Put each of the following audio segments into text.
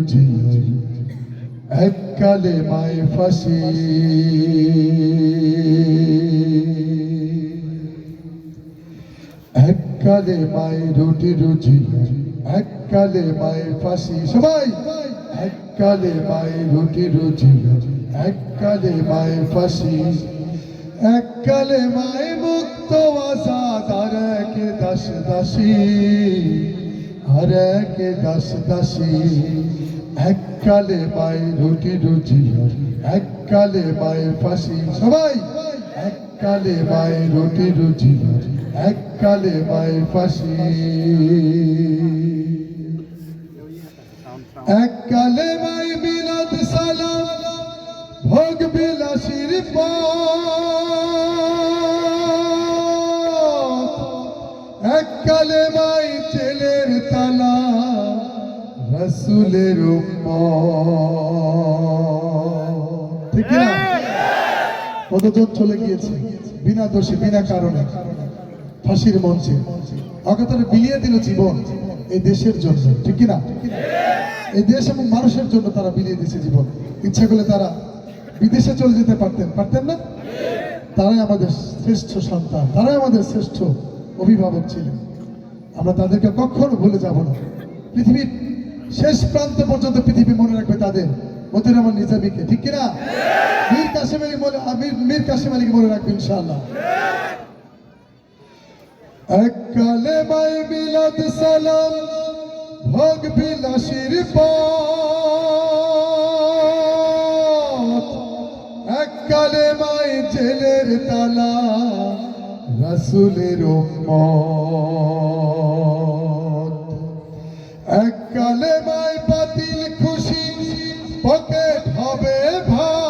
রুজি এককালে মায়ে ফাঁসি এককালে মায়ে রুটি রুজি এককালে মায়ে ফাঁসি সবাই এককালে মায়ে রুটি রুজি এককালে মায়ে ফাঁসি এককালে মায়ে মুক্ত আজাদ আর একে দাস দাসী আর একে দাস দাসী এককালে মায়ে রুটি রুজি এককালে মায়ে ফাঁসি সবাই এককালে মায়ে রুটি রুজি এককালে মায়ে ফাঁসি এককালে মায়ে মিলাদ সালাম ভোগ বিলাসীর এককালে মায়ে ছেলের তালা রাসূলের উম্মত ঠিক না কতজন চলে গিয়েছে বিনা দোষে বিনা কারণে ফাঁসির মঞ্চে অকাতরে বিলিয়ে দিল জীবন এই দেশের জন্য ঠিক না এই দেশ এবং মানুষের জন্য তারা বিলিয়ে দিয়েছে জীবন ইচ্ছা করলে তারা বিদেশে চলে যেতে পারতেন না তারাই আমাদের শ্রেষ্ঠ সন্তান তারাই আমাদের শ্রেষ্ঠ অভিভাবক ছিলেন আমরা তাদেরকে কখনো ভুলে যাব না পৃথিবীর শেষ প্রান্ত পর্যন্ত পৃথিবী মনে রাখবে তাদের মতিউর রহমান নিজামীকে ঠিক কিনা মীর কাসেম আলীকে মনে রাখবে ইনশাআল্লাহ এককালে মায়ে মিলাদ সালাম ভোগ বিলাসীর এককালে মায়ে জেলের তালা রাসূলের উম্মত এককালে মায়ে বাতিল খুশি পকেট হবে ভার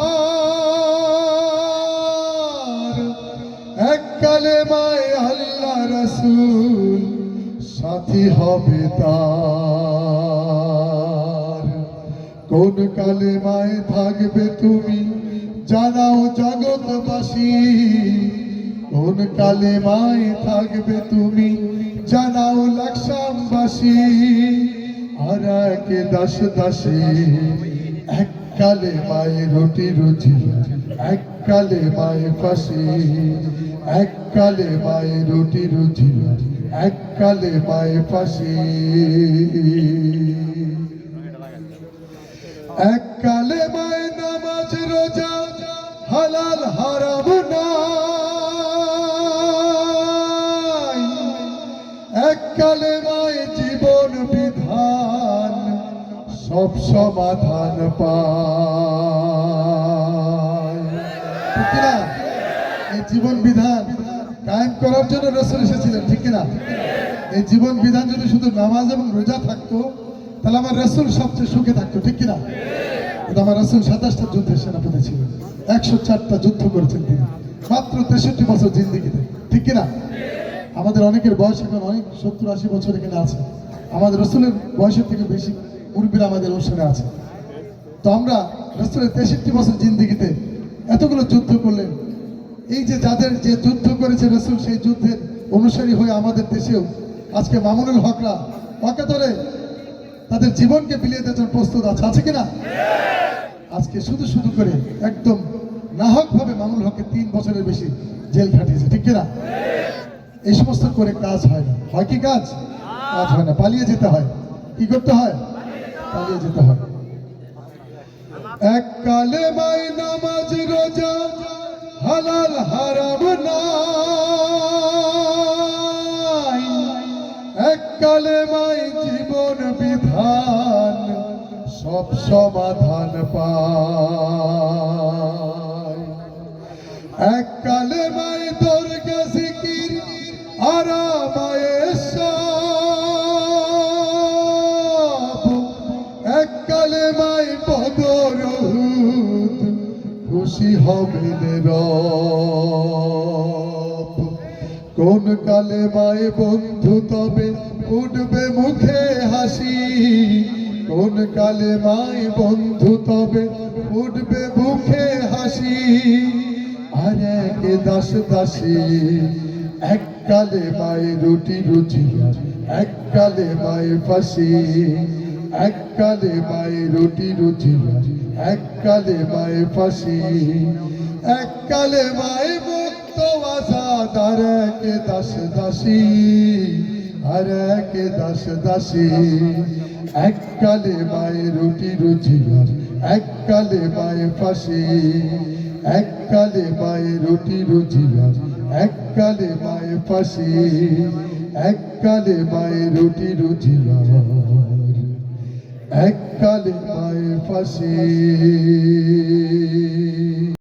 এককালে মায়ে আল্লাহ রাসূল সাথী হবে তার কোন কালে মায়ে থাকবে তুমি জানাও জগৎবাসী কোন কালে মায়ে থাকবে তুমি জানাও লাকসামবাসী আর একে দাস দাসী এককালে মায়ে রুটি রুজি এককালে মায়ে ফাঁসি এককালে মায়ে রুটি রুজি এককালে মায়ে ফাঁসি এককালে মায়ে নামাজ রোজা হালাল হারাম নাই এককালে মায়ে জীবন বিধান সব সমাধান পায় ঠিক না এই জীবন বিধান কায়েম করার জন্য রাসূল এসেছিলেন ঠিক না এই জীবন বিধান যদি শুধু নামাজ এবং রোজা থাকতো তাহলে আমার রাসূল সবচেয়ে সুখে থাকতো ঠিক কিনা কিন্তু আমার রাসূল 27টা যুদ্ধের সেনাপতি ছিলেন 104টা যুদ্ধ করেছেন তিনি মাত্র 63 বছর জিন্দেগিতে ঠিক কিনা আমাদের অনেকের বয়স এখন অনেক 70-80 বছর এখানে আছে আমাদের রাসূলের বয়সের থেকে বেশি মুরব্বিরা আমাদের অনুষ্ঠানে আছে তো আমরা রাসূলের 63 বছর জিন্দেগিতে এতগুলো যুদ্ধ করলেন এই যে যাদের যে যুদ্ধ করেছে রাসূল সেই যুদ্ধের অনুসারী হয়ে আমাদের দেশেও আজকে মামুনুল হকরা অকাতরে তাদের জীবনকে বিলিয়ে দেওয়ার জন্য প্রস্তুত আছে কিনা আজকে শুধু শুধু করে একদম নাহক ভাবে মামুনুল হককে 3 বছরের বেশি জেল খাটিয়েছে ঠিক কিনা এই সমস্ত করে কাজ হয় না হয় কি কাজ হয় না পালিয়ে যেতে হয় কি করতে হয় পালিয়ে যেতে হয় এককালে মায়ে নামাজ রোজা হালাল হারাম নাই এককালে মায়ে জীবন বিধান সব সমাধান পায় এককালে মায়ে দরগা জিকির আরামায়ে সব এককালে মায়ে বদর উহুদ খুশি হবেন রব কোন কালে মায়ে বন্ধু তবে উঠবে মুখে হাসি কোন কালে মায়ে বন্ধু তবে উঠবে মুখে হাসি আর একে দাস দাসী এককালে মায়ে রুটি রুজি এককালে মায়ে ফাঁসি এককালে মায়ের রুটি রুজিয়ার, এককালে মায়ের ফাঁসি, এককালে মায়ের মুক্ত আজাদ, আর একে দাস দাসী, আর একে দাস দাসী। এককালে মায়ের রুটি রুজিয়ার, এককালে মায়ের ফাঁসি, এককালে মায়ের রুটি রুজিয়ার, এককালে মায়ের ফাঁসি, এককালে মায়ের রুটি রুজিয়ার, এককালে মায়ের ফাঁসি।